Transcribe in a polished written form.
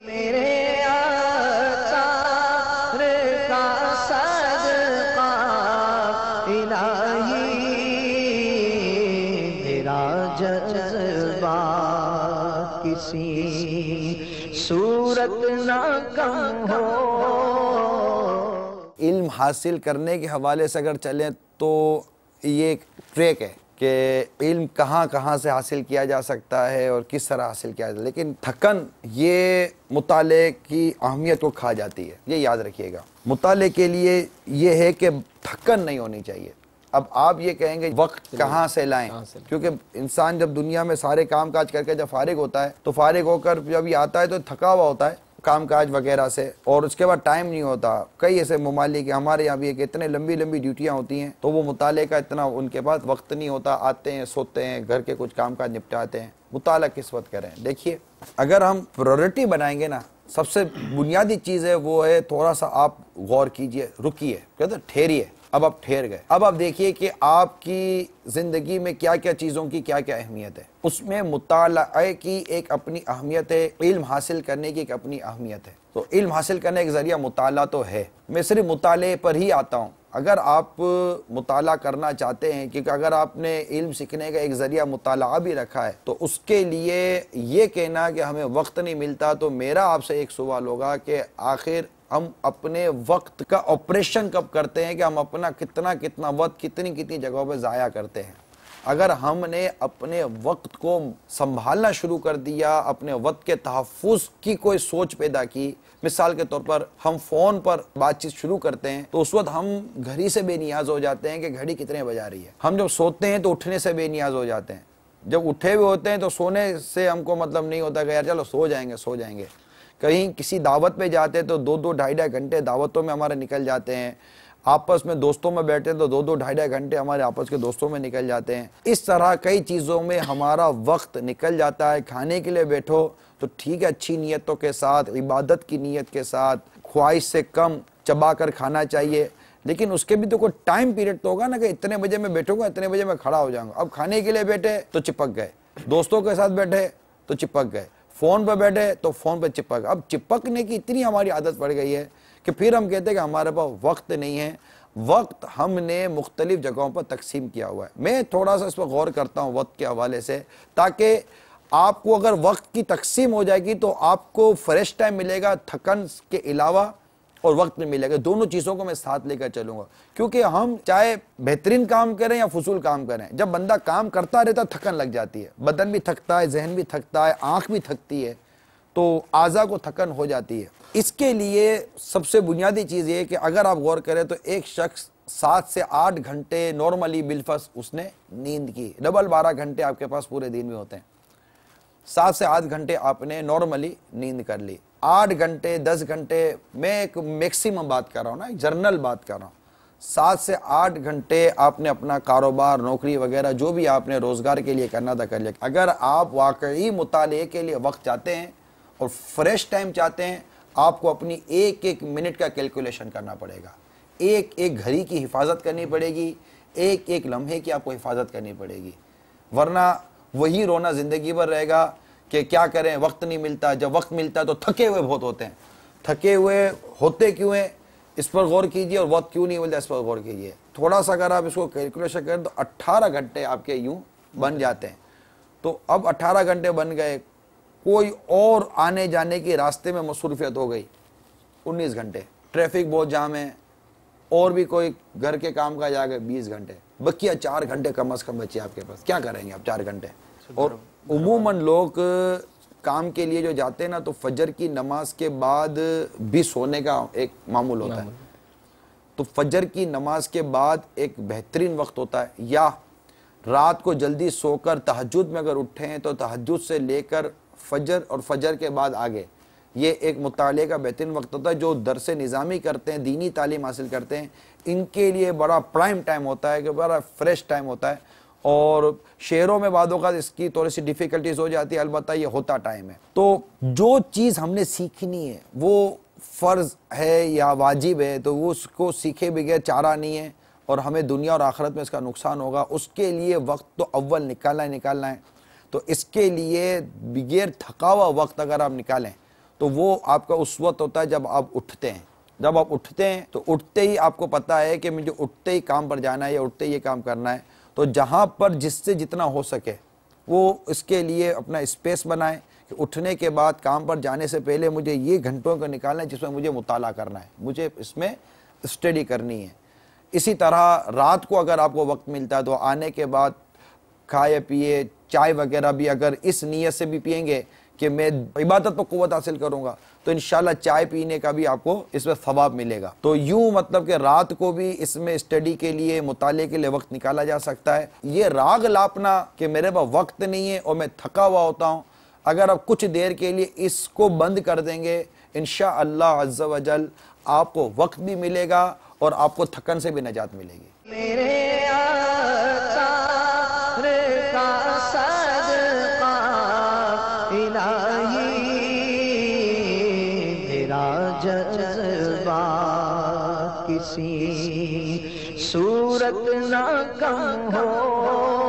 मेरे आसार का सदका इलाही, मेरा जज्बा किसी सूरत ना कम हो। इल्म हासिल करने के हवाले से अगर चलें तो ये एक ट्रैक है कि इल्म कहाँ कहाँ से हासिल किया जा सकता है और किस तरह हासिल किया जाता है, लेकिन थकन ये मुताले की अहमियत को खा जाती है। ये याद रखिएगा, मुताले के लिए ये है कि थकन नहीं होनी चाहिए। अब आप ये कहेंगे वक्त कहाँ से लाएं, क्योंकि इंसान जब दुनिया में सारे काम काज करके जब फारिग होता है तो फारिग होकर जब ये आता है तो थका हुआ होता है काम काज वगैरह से, और उसके बाद टाइम नहीं होता। कई ऐसे ममालिक हमारे यहाँ भी है कि इतने लंबी लंबी ड्यूटियाँ होती हैं तो वो मुताले का इतना उनके पास वक्त नहीं होता। आते हैं, सोते हैं, घर के कुछ काम काज निपटाते हैं, मुताला किस वक्त करें। देखिए, अगर हम प्रायोरिटी बनाएंगे ना, सबसे बुनियादी चीज़ है वो है थोड़ा सा आप गौर कीजिए, रुकिए, कहते ठहरिए। अब आप ठहर गए, अब आप देखिए कि आपकी ज़िंदगी में क्या क्या चीज़ों की क्या क्या अहमियत है। उसमें मुताले की एक अपनी अहमियत है, इल्म हासिल करने की एक अपनी अहमियत है। तो इल्म हासिल करने का ज़रिया मुताला तो है। मैं सिर्फ मुताले पर ही आता हूँ। अगर आप मुताला करना चाहते हैं, क्योंकि अगर आपने इल्म सीखने का एक ज़रिया मुताला भी रखा है, तो उसके लिए ये कहना कि हमें वक्त नहीं मिलता, तो मेरा आपसे एक सवाल होगा कि आखिर हम अपने वक्त का ऑपरेशन कब करते हैं, कि हम अपना कितना कितना वक्त कितनी कितनी जगहों पर ज़ाया करते हैं। अगर हमने अपने वक्त को संभालना शुरू कर दिया, अपने वक्त के तहफ़्फ़ुज़ की कोई सोच पैदा की, मिसाल के तौर पर हम फ़ोन पर बातचीत शुरू करते हैं तो उस वक्त हम घड़ी से बेनियाज हो जाते हैं कि घड़ी कितने बजा रही है। हम जब सोते हैं तो उठने से बेनियाज हो जाते हैं। जब उठे हुए होते हैं तो सोने से हमको मतलब नहीं होता कि यार चलो सो जाएंगे। कहीं किसी दावत पे जाते हैं तो 2-2 ढाई घंटे दावतों में हमारे निकल जाते हैं। आपस में दोस्तों में बैठे तो 2-2 ढाई घंटे हमारे आपस के दोस्तों में निकल जाते हैं। इस तरह कई चीज़ों में हमारा वक्त निकल जाता है। खाने के लिए बैठो तो ठीक है, अच्छी नीयतों के साथ, इबादत की नीयत के साथ, ख्वाहिश से कम चबा कर खाना चाहिए, लेकिन उसके भी तो कोई टाइम पीरियड तो होगा ना कि इतने बजे मैं बैठूंगा, इतने बजे मैं खड़ा हो जाऊंगा। अब खाने के लिए बैठे तो चिपक गए, दोस्तों के साथ बैठे तो चिपक गए, फ़ोन पर बैठे तो फ़ोन पर चिपक। अब चिपकने की इतनी हमारी आदत पड़ गई है कि फिर हम कहते हैं कि हमारे पास वक्त नहीं है। वक्त हमने मुख्तलिफ जगहों पर तकसीम किया हुआ है। मैं थोड़ा सा इस पर गौर करता हूँ वक्त के हवाले से, ताकि आपको अगर वक्त की तकसीम हो जाएगी तो आपको फ्रेश टाइम मिलेगा, थकन के अलावा, और वक्त में मिलेगा। दोनों चीज़ों को मैं साथ लेकर चलूँगा, क्योंकि हम चाहे बेहतरीन काम करें या फजूल काम करें, जब बंदा काम करता रहता थकन लग जाती है। बदन भी थकता है, जहन भी थकता है, आँख भी थकती है, तो आज़ा को थकन हो जाती है। इसके लिए सबसे बुनियादी चीज़ ये है कि अगर आप गौर करें तो एक शख्स 7 से 8 घंटे नॉर्मली बिलफस उसने नींद की, डबल 12 घंटे आपके पास पूरे दिन में होते हैं। 7 से 8 घंटे आपने नॉर्मली नींद कर ली। 8 घंटे 10 घंटे, मैं एक मैक्सिमम बात कर रहा हूँ ना, एक जर्नल बात कर रहा हूँ। 7 से 8 घंटे आपने अपना कारोबार, नौकरी वगैरह जो भी आपने रोज़गार के लिए करना था कर लिया। अगर आप वाकई मुताले के लिए वक्त चाहते हैं और फ्रेश टाइम चाहते हैं, आपको अपनी एक एक मिनट का कैलकुलेशन करना पड़ेगा, एक एक घड़ी की हिफाजत करनी पड़ेगी, एक एक लम्हे की आपको हिफाजत करनी पड़ेगी, वरना वही रोना ज़िंदगी भर रहेगा कि क्या करें, वक्त नहीं मिलता। जब वक्त मिलता है तो थके हुए बहुत होते हैं। थके हुए होते क्यों हैं, इस पर गौर कीजिए, और वक्त क्यों नहीं मिलता इस पर गौर कीजिए। थोड़ा सा अगर आप इसको कैलकुलेशन करें तो 18 घंटे आपके यूँ बन जाते हैं। तो अब 18 घंटे बन गए, कोई और आने जाने के रास्ते में मसरूफियत हो गई 19 घंटे, ट्रैफिक बहुत जाम है, और भी कोई घर के काम का जा गए 20 घंटे, बकिया 4 घंटे कम अज़ कम बचे आपके पास। क्या करेंगे आप 4 घंटे? और उमूमन लोग काम के लिए जो जाते हैं ना, तो फजर की नमाज के बाद भी सोने का एक मामूल होता है। तो फजर की नमाज के बाद एक बेहतरीन वक्त होता है, या रात को जल्दी सोकर तहज्जुद में अगर उठे हैं तो तहज्जुद से लेकर फजर और फजर के बाद आगे ये एक मुताले का बेहतरीन वक्त होता है। जो दरस निज़ामी करते हैं, दीनी तालीम हासिल करते हैं, इनके लिए बड़ा प्राइम टाइम होता है, कि बड़ा फ्रेश टाइम होता है। और शहरों में बादों का इसकी थोड़ी सी डिफ़िकल्टीज हो जाती है, अलबत्ता ये होता टाइम है। तो जो चीज़ हमने सीखनी है वो फ़र्ज़ है या वाजिब है, तो वो उसको सीखे बगैर चारा नहीं है, और हमें दुनिया और आखिरत में इसका नुकसान होगा। उसके लिए वक्त तो अव्वल निकालना है। तो इसके लिए बगैर थका हुआ वक्त अगर आप निकालें तो वो आपका उस वक्त होता है जब आप उठते हैं। जब आप उठते हैं तो उठते ही आपको पता है कि मुझे उठते ही काम पर जाना है या उठते ही ये काम करना है। तो जहाँ पर जिससे जितना हो सके वो इसके लिए अपना स्पेस बनाएं कि उठने के बाद काम पर जाने से पहले मुझे ये घंटों का निकालना है जिसमें मुझे मुताला करना है, मुझे इसमें स्टडी करनी है। इसी तरह रात को अगर आपको वक्त मिलता है तो आने के बाद खाए पिए चाय वगैरह भी अगर इस नीयत से भी पिएंगे कि मैं इबादत पर क़ुव्वत हासिल करूंगा तो इंशाल्लाह चाय पीने का भी आपको इसमें सवाब मिलेगा। तो यूं मतलब कि रात को भी इसमें स्टडी के लिए मुताले के लिए वक्त निकाला जा सकता है। ये राग लापना कि मेरे पास वक्त नहीं है और मैं थका हुआ होता हूँ, अगर आप कुछ देर के लिए इसको बंद कर देंगे इंशाअल्लाह अज़्ज़ा वजल आपको वक्त भी मिलेगा और आपको थकन से भी निजात मिलेगी। मेरे आसार का सदका इलाही, मेरा जज्बा किसी सूरत ना कम हो।